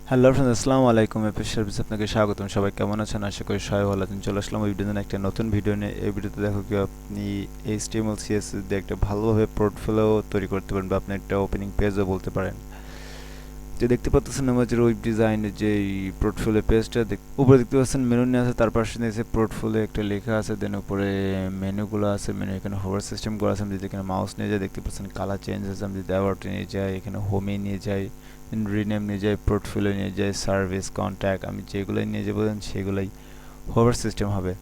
Hello friends, আসসালামু আলাইকুম। APS service আপনাকে স্বাগতম। সবাই কেমন আছেন? আশা করি সবাই ভালো আছেন। চলে আসলাম ওয়েব ডিজাইনের একটা নতুন ভিডিও নিয়ে। এই ভিডিওতে দেখো কি আপনি HTML CSS দিয়ে একটা ভালোভাবে পোর্টফোলিও তৈরি করতে পারেন, বা আপনি একটা ওপেনিং পেজও বলতে পারেন। তো দেখতে পাচ্ছেন আমাদের ওয়েব ডিজাইনের যে পোর্টফোলিও পেজটা, উপরে দেখতে পাচ্ছেন মেনু নিয়ে আছে, তার পাশে নিচে পোর্টফোলিও একটা লেখা আছে, দেন উপরে মেনুগুলো আছে। মেনু এখানে হোভার সিস্টেম করা আছে। আমি যদি এখানে মাউস নিয়ে যাই দেখতে পাচ্ছেন কালার চেঞ্জ আছে। আমি যদি অ্যাবাউটে নিয়ে যাই, এখানে হোমে নিয়ে যাই, রিনেম নিয়ে যাই, পোর্টফোলিও নিয়ে যাই, সার্ভিস, কন্ট্যাক্ট, আমি যেগুলোই নিয়ে যাবো সেগুলোই হোভার সিস্টেম হবে।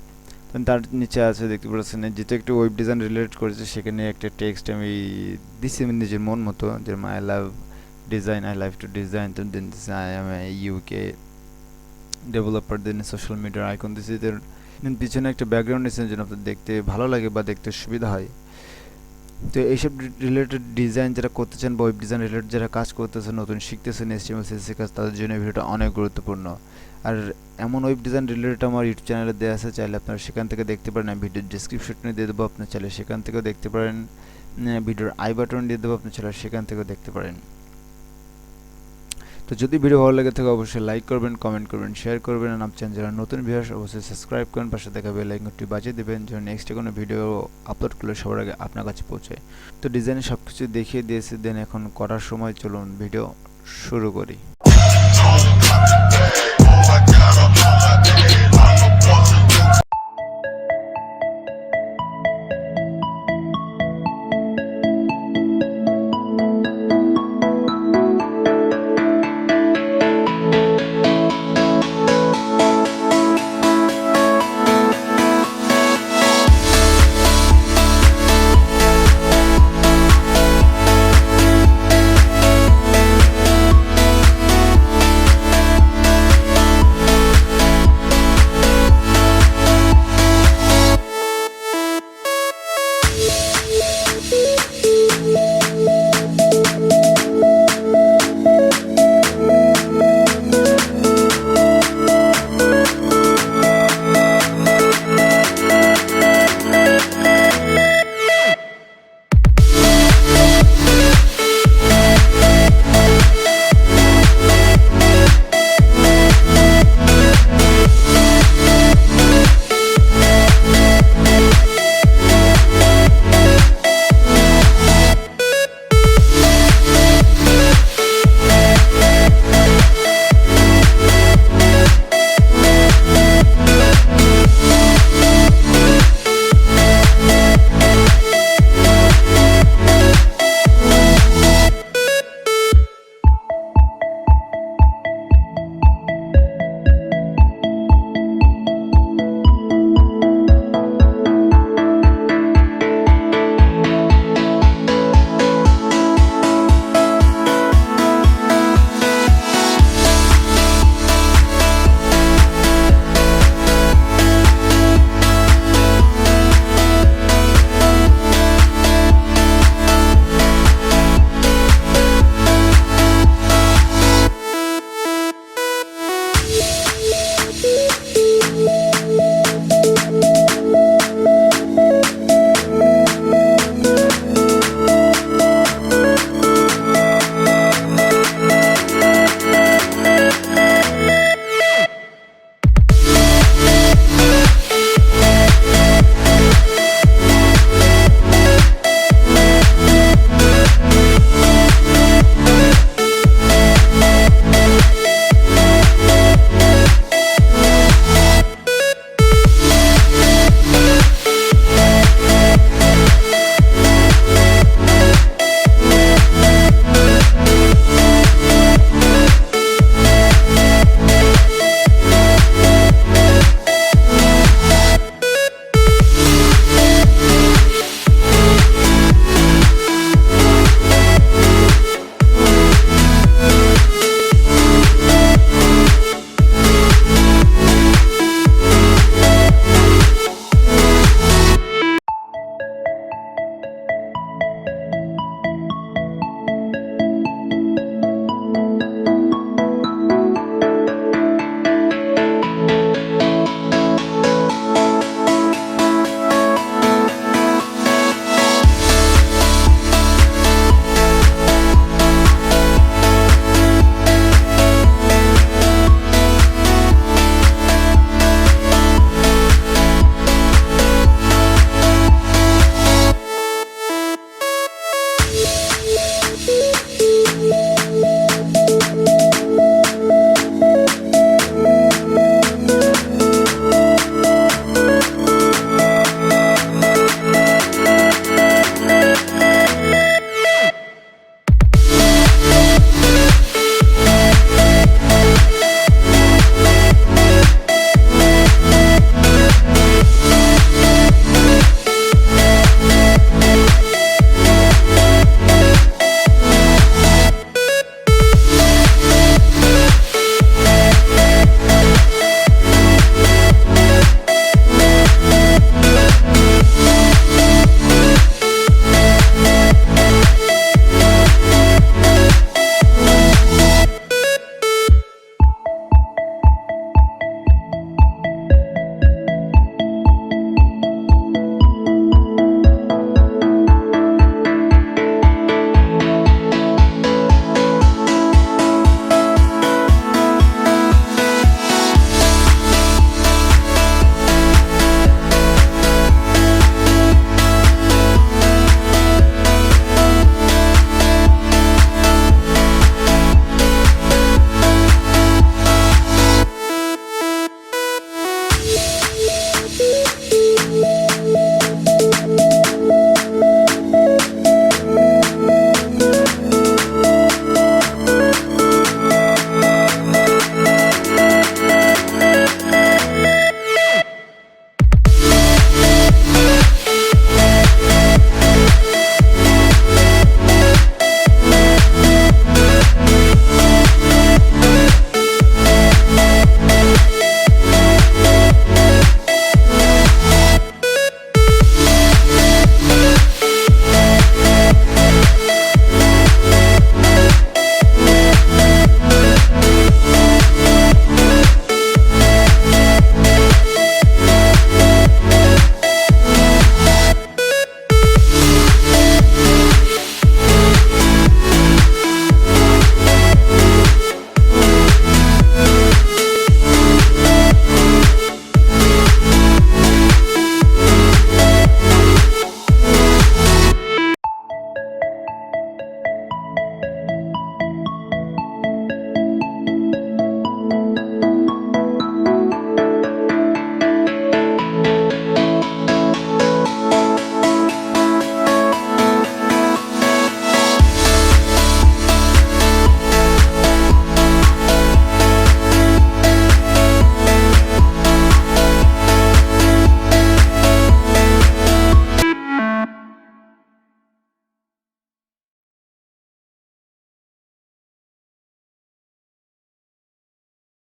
তার নিচে আছে দেখতে পাচ্ছেন, যেহেতু একটা ওয়েব ডিজাইন রিলেটেড করেছে, সেখানে একটা টেক্সট আমি দিচ্ছি আমি নিজের মন মতো, যে I love design, I love to design, then I am a UK developer, then social মিডিয়ার আইকন দিচ্ছি, দেন পিছনে একটা ব্যাকগ্রাউন্ড দিচ্ছেন যেন আপনার দেখতে ভালো লাগে বা দেখতে সুবিধা হয়। তো এইসব রিলেটেড ডিজাইন যারা করতে চান বা ওয়েব ডিজাইন রিলেটেড যারা কাজ করতেছেন, নতুন শিখতেছেন HTML CSS কাজ, তাদের জন্য এই ভিডিওটা অনেক গুরুত্বপূর্ণ। আর এমন ওয়েব ডিজাইন রিলেটেড আমার ইউটিউব চ্যানেলে দেওয়া আছে, চাইলে আপনারা সেখান থেকে দেখতে পারেন। আমি ভিডিওর ডিসক্রিপশনে দিয়ে দেবো, আপনার চাইলে সেখান থেকেও দেখতে পারেন। ভিডিওর আই বাটন দিয়ে দেবো, আপনি চাইলে সেখান থেকেও দেখতে পারেন। তো যদি ভিডিও ভালো লাগে থাকে অবশ্যই লাইক করবেন, কমেন্ট করবেন, শেয়ার করবেন। আর আপনার চ্যানেল যারা নতুন ভিউয়ার্স অবশ্যই সাবস্ক্রাইব করেন, পাশে দেখা বেল আইকনটি বাজিয়ে দেবেন যেন নেক্সট কোনো ভিডিও আপলোড করলে সবার আগে আপনার কাছে পৌঁছায়। তো ডিজাইনে সব কিছু দেখিয়ে দিয়েছি, দেন এখন করার সময় চলুন ভিডিও শুরু করি।